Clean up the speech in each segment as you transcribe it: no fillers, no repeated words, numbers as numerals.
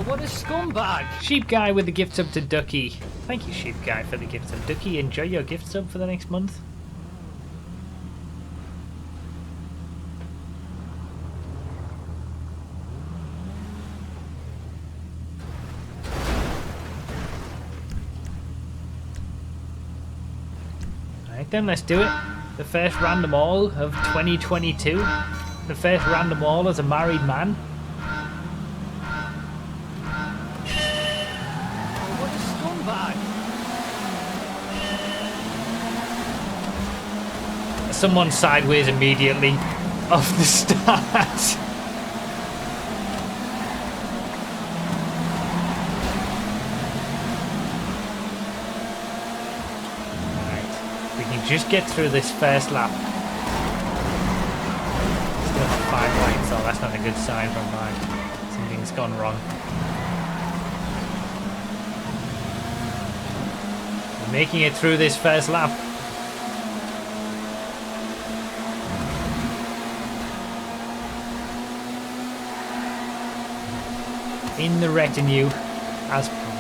What a scumbag! Sheep Guy with the gift sub to Ducky. Thank you, Sheep Guy, for the gift sub. Ducky, enjoy your gift sub for the next month. Alright then, let's do it. The first random all of 2022. The first random all as a married man. What a scumbag! Someone sideways immediately off the start. Just get through this first lap. Still have 5 lanes, so that's not a good sign from mine. Something's gone wrong. We're making it through this first lap. In the retinue, as promised.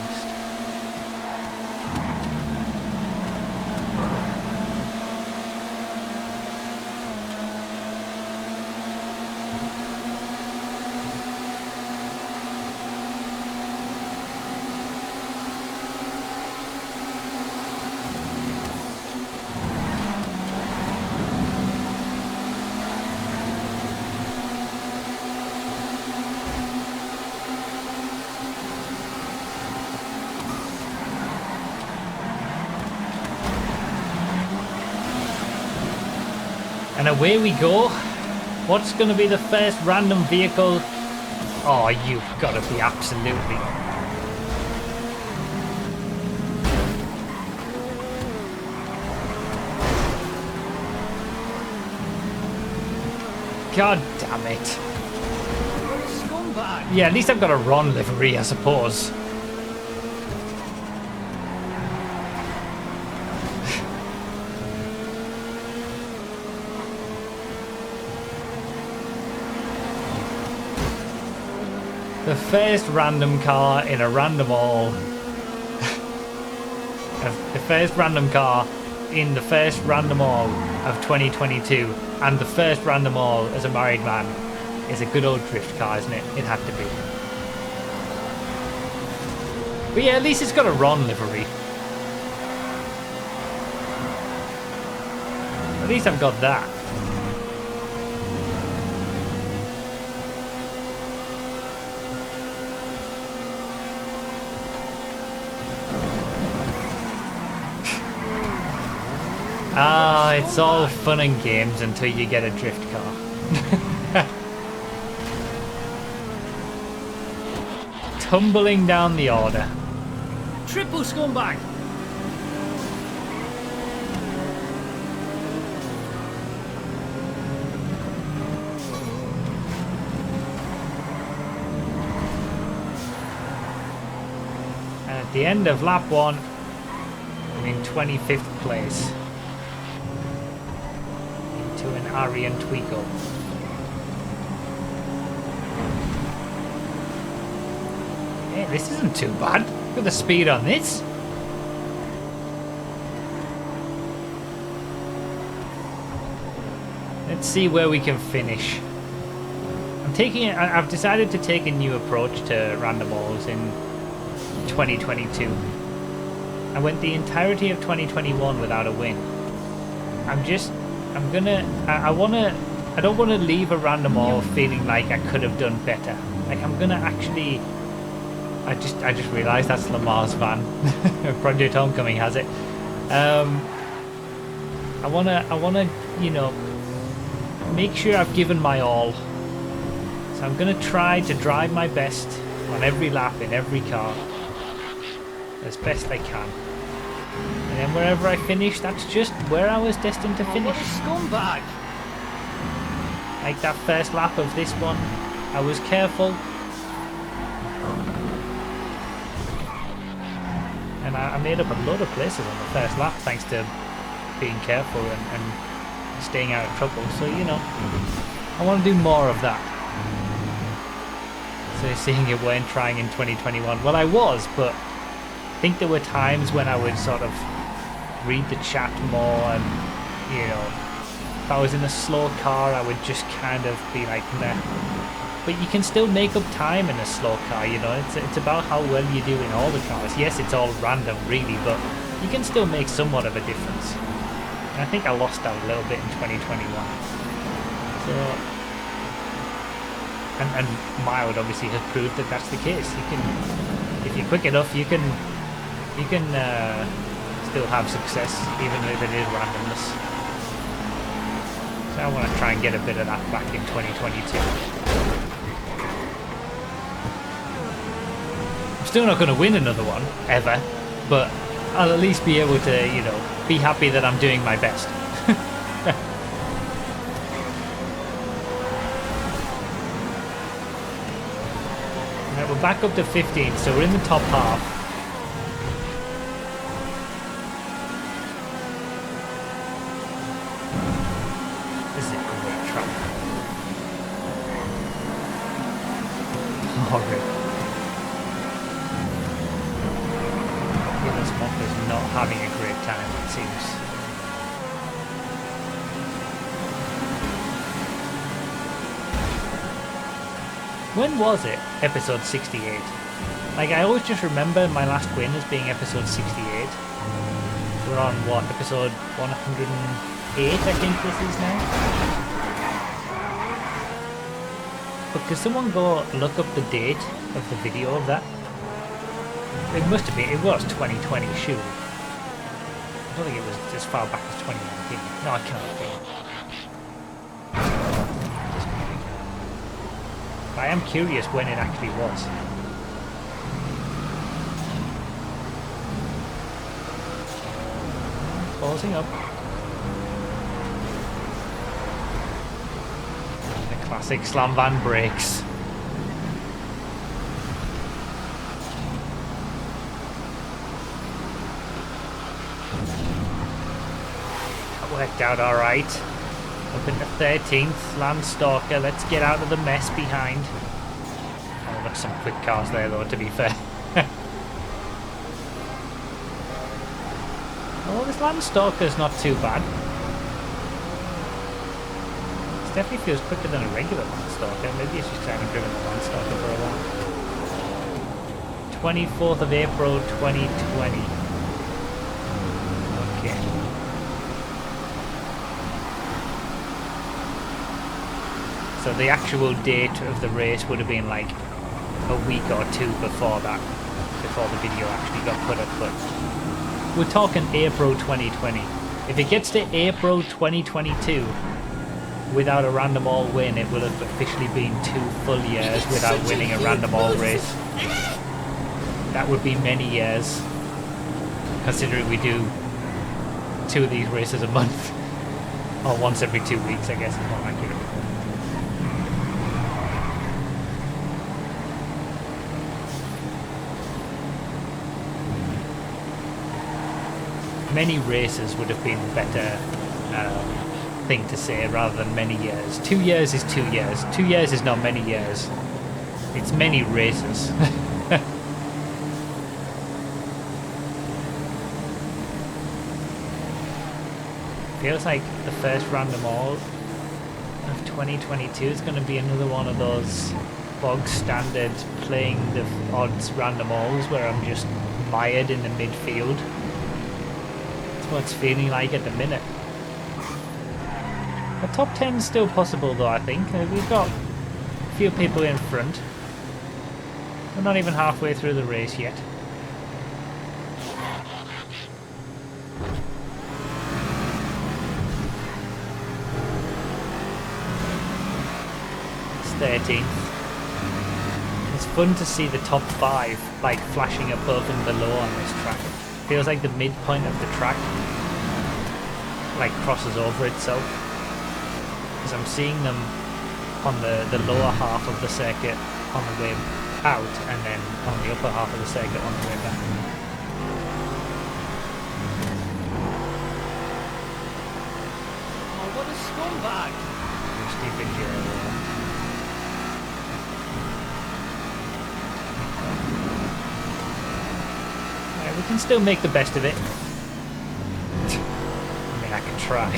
And away we go. What's going to be the first random vehicle? Oh, you've got to be absolutely... God damn it. What a scumbag! Yeah, at least I've got a Ron livery, I suppose. The first random car in a random all. The first random car in the first random all of 2022 and the first random all as a married man is a good old drift car, isn't it? It had to be. But yeah, at least it's got a Ron livery. At least I've got that. Ah, it's all fun and games until you get a drift car. Tumbling down the order. Triple scumbag! And at the end of lap 1, I'm in 25th place. Into an Arian Twigo. Hey, this isn't too bad. Look at the speed on this. Let's see where we can finish. I've decided to take a new approach to random balls in 2022. I went the entirety of 2021 without a win. I don't want to leave a random ball feeling like I could have done better. Like I'm gonna actually. I just realised that's Lamar's van. Project Homecoming has it. I wanna, you know, make sure I've given my all. So I'm gonna try to drive my best on every lap in every car as best I can. And then wherever I finish, that's just where I was destined to finish. What a scumbag! Like that first lap of this one, I was careful. And I made up a load of places on the first lap thanks to being careful and staying out of trouble. So, you know, I want to do more of that. So you're saying you weren't trying in 2021. Well, I was, but I think there were times when I would sort of read the chat more and, you know, if I was in a slow car, I would just kind of be like, meh. But you can still make up time in a slow car, you know. It's about how well you do in all the cars. Yes, it's all random, really, but you can still make somewhat of a difference. And I think I lost that a little bit in 2021. So, and mild obviously has proved that that's the case. You can, if you're quick enough, you can still have success, even if it is randomness. So I want to try and get a bit of that back in 2022. I'm still not going to win another one, ever, but I'll at least be able to, you know, be happy that I'm doing my best. Right, we're back up to 15, so we're in the top half. This is a great track. Horrid. This month is not having a great time, it seems. When was it? Episode 68. Like, I always just remember my last win as being episode 68. We're on, what, episode 108, I think this is now? But could someone go look up the date of the video of that? It must have been, it was 2020, shoot. I don't think it was as far back as 2019. No, I cannot be. But I am curious when it actually was. Pausing up. The classic slam van brakes. Worked out alright. Up into 13th, Landstalker. Let's get out of the mess behind. Oh, there's some quick cars there though, to be fair. Oh, this Landstalker's not too bad. This definitely feels quicker than a regular Landstalker. Maybe it's just I haven't driven a Landstalker for a while. 24th of April 2020. Okay. So the actual date of the race would have been like a week or two before that, before the video actually got put up, but we're talking April 2020. If it gets to April 2022 without a random all win, it will have officially been 2 full years without winning a random all race. That would be many years, considering we do 2 of these races a month, or once every 2 weeks, I guess is more accurate. Many races would have been the better thing to say rather than many years. 2 years is 2 years. 2 years is not many years. It's many races. Feels like the first random all of 2022 is going to be another one of those bog standard playing the odds random alls where I'm just mired in the midfield. What it's feeling like at the minute. A top 10 is still possible though, I think. We've got a few people in front. We're not even halfway through the race yet. It's 13th. It's fun to see the top 5 like flashing above and below on this track. Feels like the midpoint of the track like crosses over itself, because I'm seeing them on the lower half of the circuit on the way out and then on the upper half of the circuit on the way back. Oh, what a scumbag! Stupid can still make the best of it. I mean, I can try.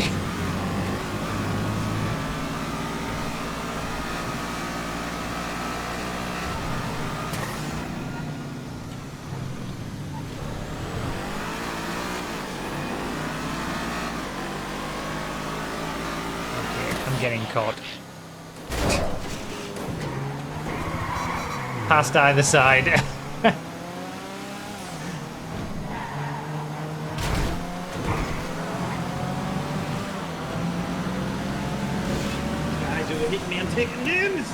Okay, I'm getting caught. Past either side. Guys who hit me, I'm taking names.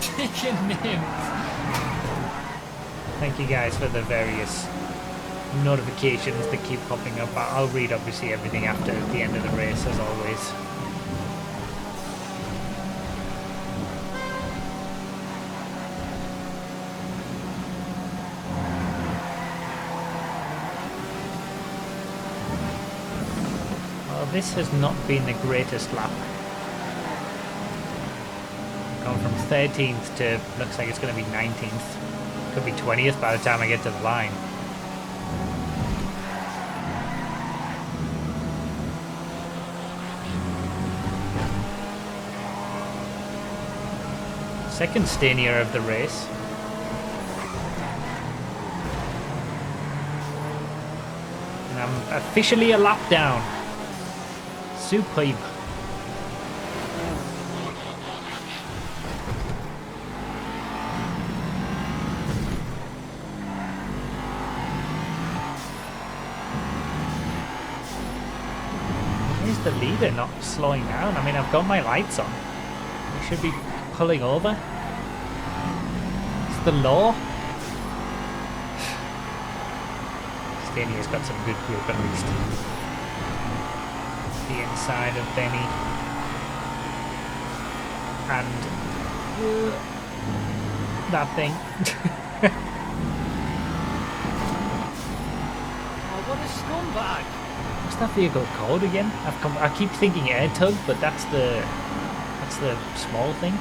Taking names. Thank you guys for the various notifications that keep popping up. I'll read obviously everything after the end of the race as always. This has not been the greatest lap. Gone from 13th to looks like it's going to be 19th. Could be 20th by the time I get to the line. Second stanier of the race. And I'm officially a lap down. Superb. Where's the leader not slowing down? I mean, I've got my lights on. We should be pulling over. It's the law. Stania's got some good grip at least. The inside of Benny and that thing. Oh, what a scumbag! What's that vehicle called again? I keep thinking air tug, but that's the small thing.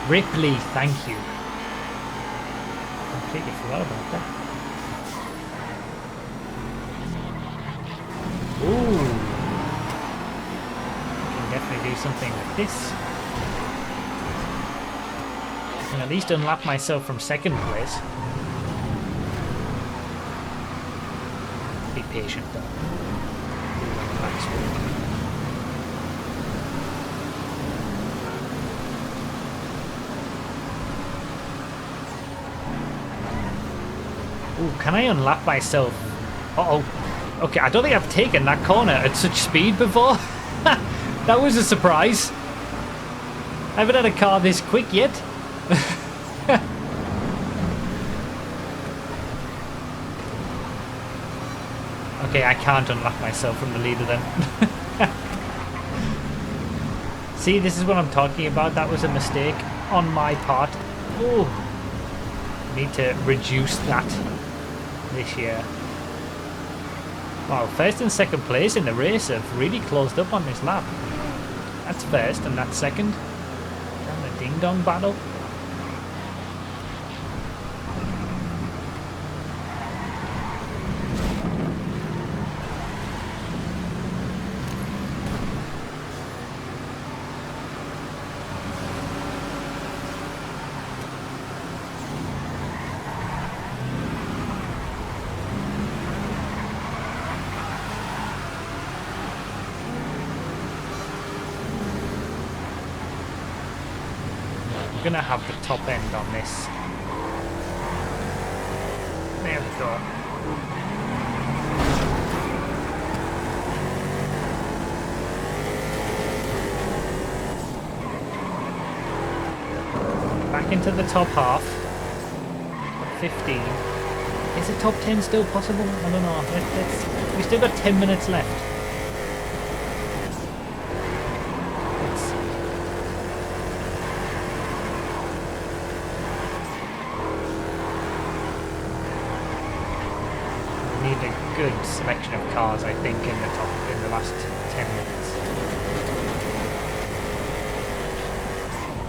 Ripley, thank you. Completely forgot about that. Ooh. Can definitely do something with this. I can at least unlap myself from second place. Be patient though. Ooh, can I unlap myself? Uh-oh. Okay, I don't think I've taken that corner at such speed before. That was a surprise. I haven't had a car this quick yet. Okay, I can't unlap myself from the leader then. See, this is what I'm talking about. That was a mistake on my part. Ooh. Need to reduce that this year. Wow, first and second place in the race have really closed up on this lap. That's first and that's second. And the ding dong battle. Gonna have the top end on this. There we go. Back into the top half. 15. Is the top 10 still possible? I don't know. We still got 10 minutes left. hit a good selection of cars, I think, in the last 10 minutes.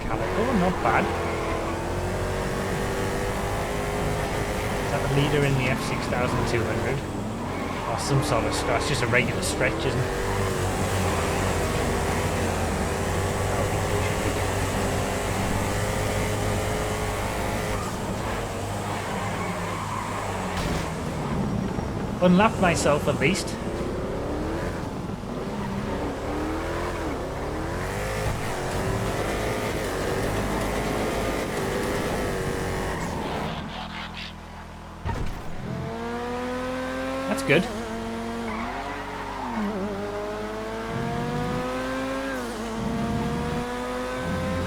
Calico, not bad. Is that the leader in the F6200? Or some sort of stretch? It's just a regular stretch, isn't it? Unlapped myself at least. That's good.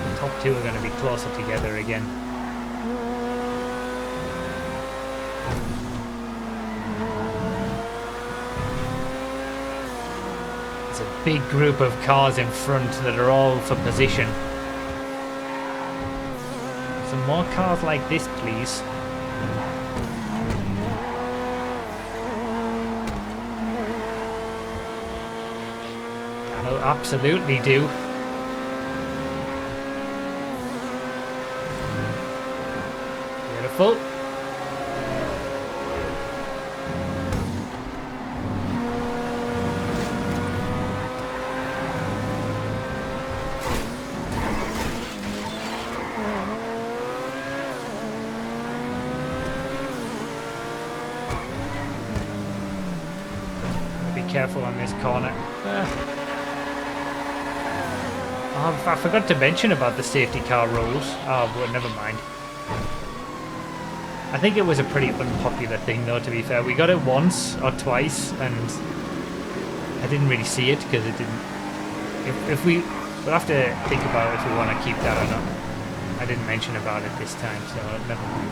The top two are going to be closer together again. Big group of cars in front that are all for position. Some more cars like this, please. That'll absolutely do. Beautiful. Careful on this corner. Oh, I forgot to mention about the safety car rules. Oh, well, never mind. I think it was a pretty unpopular thing, though, to be fair. We got it once or twice, and I didn't really see it because it didn't. If we'll have to think about if we want to keep that or not. I didn't mention about it this time, so never mind.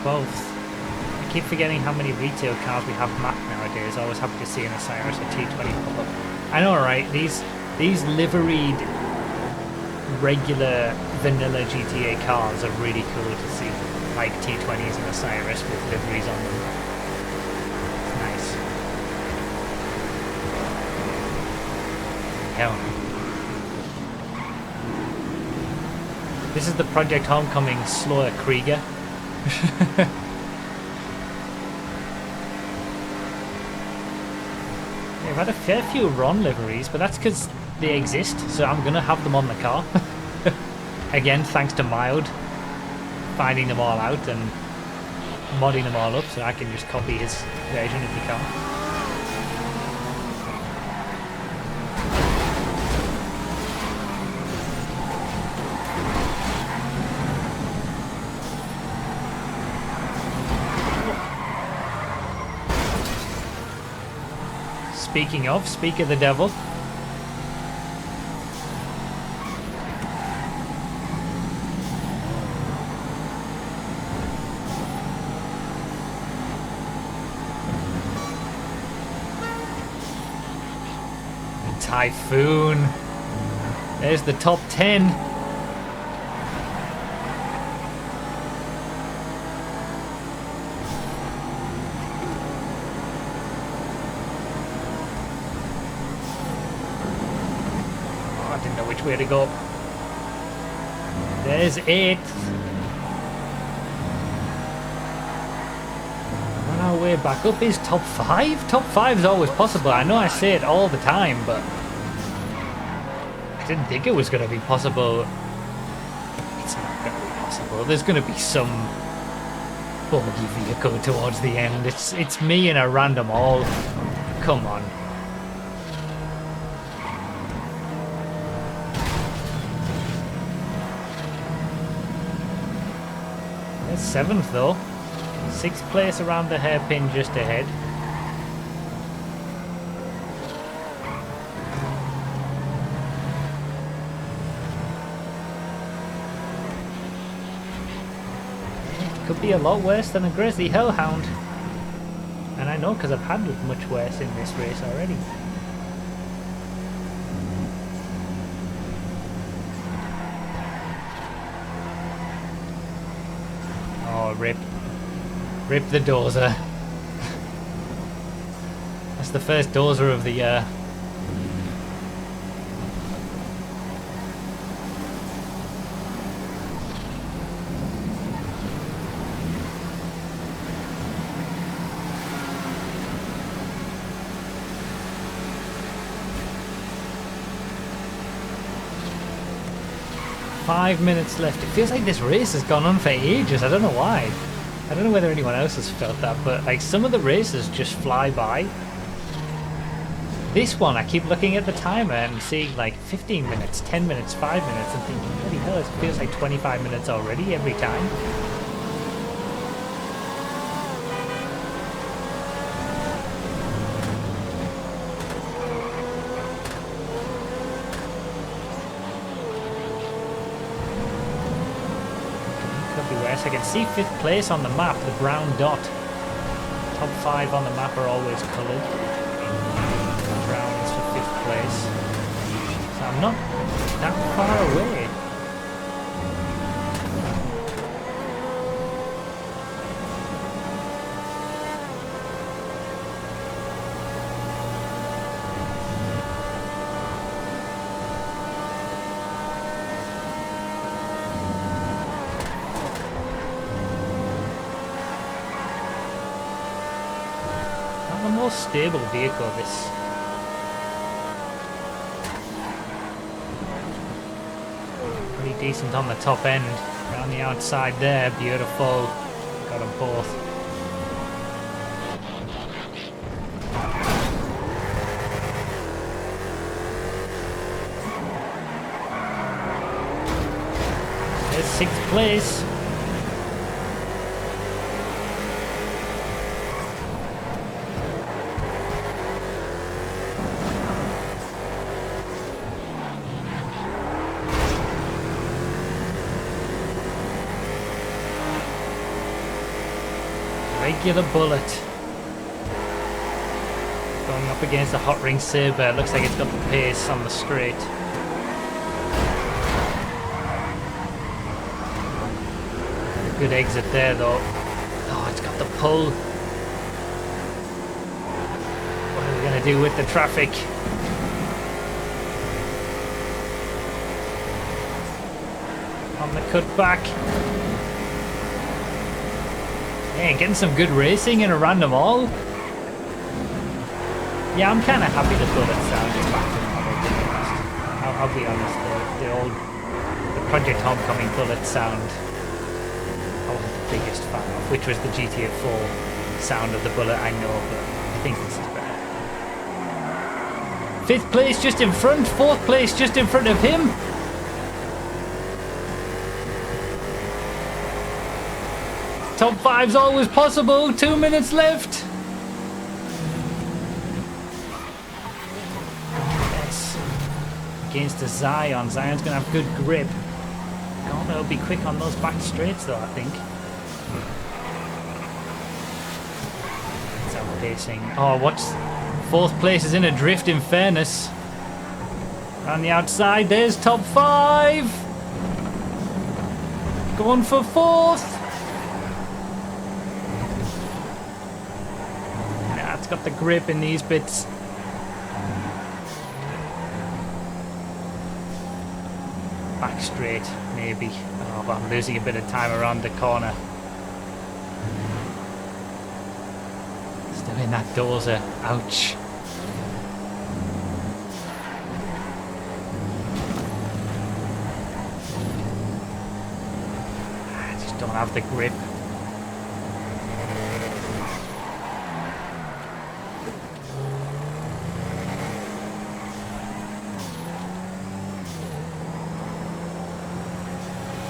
12th. I keep forgetting how many retail cars we have mapped nowadays. I always happy to see an Osiris or T20 pop up. I know, right? These liveried regular vanilla GTA cars are really cool to see, like T20s and Osiris with liveries on them. It's nice. Hell. This is the Project Homecoming slower Krieger. We've had a fair few Ron liveries, but that's because they exist, so I'm going to have them on the car. Again, thanks to Mild finding them all out and modding them all up, so I can just copy his version of the car. Speak of the devil. Typhoon. There's the top 10. Way to go. There's 8th. On our way back up is top 5. Top 5 is always possible. I know I say it all the time, but I didn't think it was going to be possible. It's not going to be possible. There's going to be some buggy vehicle towards the end. It's me in a random all. Come on. There's 7th though. 6th place around the hairpin just ahead. Could be a lot worse than a Grizzly Hellhound. And I know because I've had much worse in this race already. Rip. Rip the dozer. That's the first dozer of the year. Five minutes left. It feels like this race has gone on for ages. I don't know why. I don't know whether anyone else has felt that, but like some of the races just fly by. This one, I keep looking at the timer and seeing like 15 minutes, 10 minutes, 5 minutes, and thinking, bloody hell, it feels like 25 minutes already every time. I can see 5th place on the map, the brown dot. Top 5 on the map are always coloured. Brown is for 5th place. So I'm not that far away. The most stable vehicle, this. Pretty decent on the top end. Around the outside there, beautiful. Got them both. There's 6th place. Regular bullet. Going up against the Hot Ring Sabre. Looks like it's got the pace on the straight. A good exit there though. Oh, it's got the pull. What are we going to do with the traffic? On the cutback. Yeah, getting some good racing in a random all. Yeah, I'm kind of happy the bullet sound is back to normal, to be honest. I'll be honest, the Project Homecoming bullet sound I wasn't the biggest fan of, which was the GTA 4 sound of the bullet, I know, but I think this is better. 5th place just in front, 4th place just in front of him. Top 5's always possible. 2 minutes left. Yes. Against a Zion. Zion's going to have good grip. Garner will be quick on those back straights though, I think. It's outpacing. Oh, what's... 4th place is in a drift in fairness. On the outside, there's top 5. Going for 4th. It's got the grip in these bits. Back straight, maybe. Oh, but I'm losing a bit of time around the corner. Still in that dozer. Ouch. I just don't have the grip.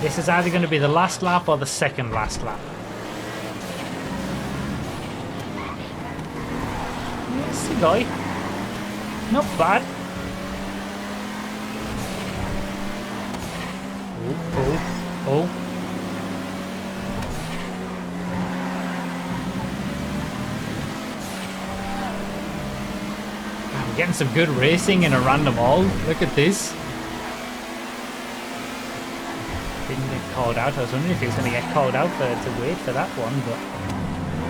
This is either going to be the last lap or the second last lap. Yes, guy. Not bad. Oh. I'm getting some good racing in a random all. Look at this. called out. I was wondering if he was going to get called out to wait for that one, but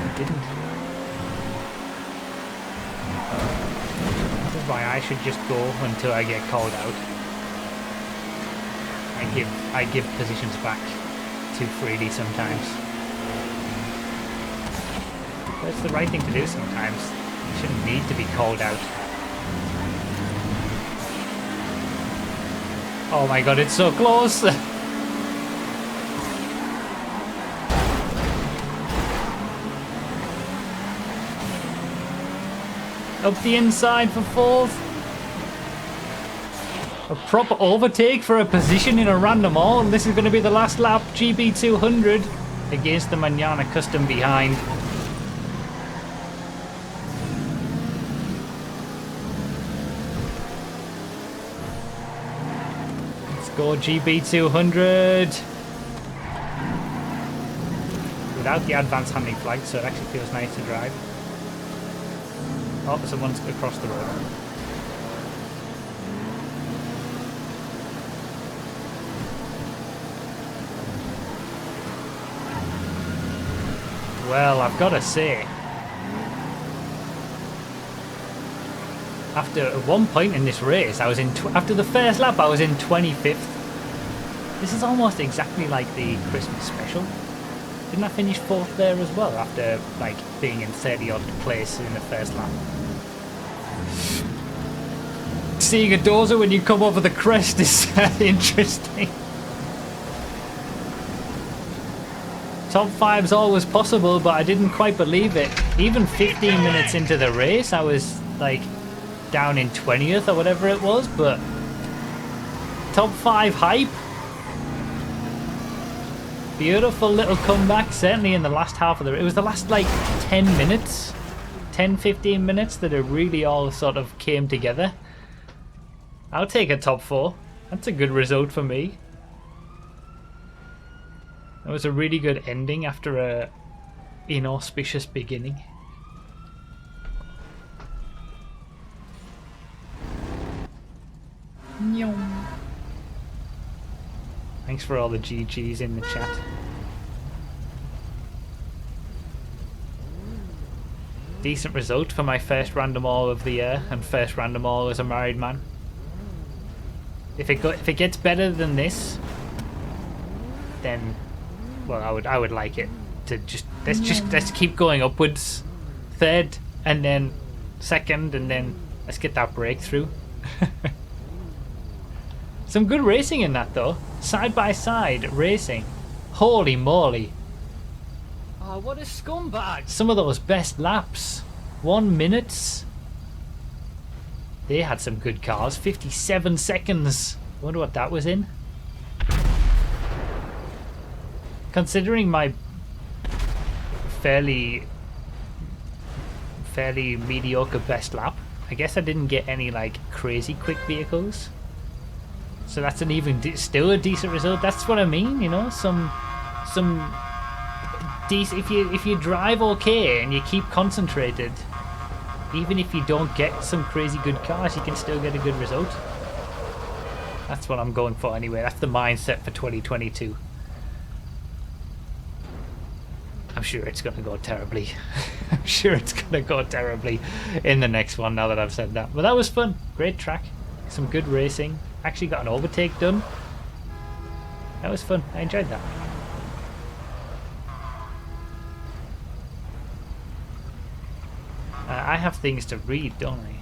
he didn't. This is why I should just go until I get called out. I give positions back too freely sometimes. But it's the right thing to do sometimes. You shouldn't need to be called out. Oh my god, it's so close! Up the inside for fourth. A proper overtake for a position in a random all, and this is going to be the last lap. GB 200 against the Manana Custom behind. Let's go GB 200. Without the advanced handling flag, so it actually feels nice to drive. Oh, someone's across the road. Well, I've got to say, after at one point in this race, I was in after the first lap, I was in 25th. This is almost exactly like the Christmas special. Didn't I finish 4th there as well after like being in 30 odd place in the first lap? Seeing a dozer when you come over the crest is interesting. Top 5's always possible, but I didn't quite believe it. Even 15 minutes into the race, I was like down in 20th or whatever it was, but top 5 hype. Beautiful little comeback, certainly in the last half of the race. It was the last like 10 minutes, 10-15 minutes that it really all sort of came together. I'll take a top 4. That's a good result for me. That was a really good ending after a inauspicious beginning. Thanks for all the GGs in the chat. Decent result for my first random all of the year and first random all as a married man. If it gets better than this, then well, I would like it to let's keep going upwards. 3rd and then 2nd and then let's get that breakthrough. Some good racing in that though. Side by side racing. Holy moly. Oh, what a scumbag. Some of those best laps. 1 minute. They had some good cars. 57 seconds. Wonder what that was in. Considering my fairly mediocre best lap, I guess I didn't get any like crazy quick vehicles. So that's an even still a decent result. That's what I mean, you know, some decent. If you drive okay and you keep concentrated, even if you don't get some crazy good cars, you can still get a good result. That's what I'm going for anyway. That's the mindset for 2022. I'm sure it's going to go terribly. I'm sure it's going to go terribly in the next one now that I've said that. But that was fun. Great track. Some good racing. Actually got an overtake done. That was fun. I enjoyed that. I have things to read, don't I?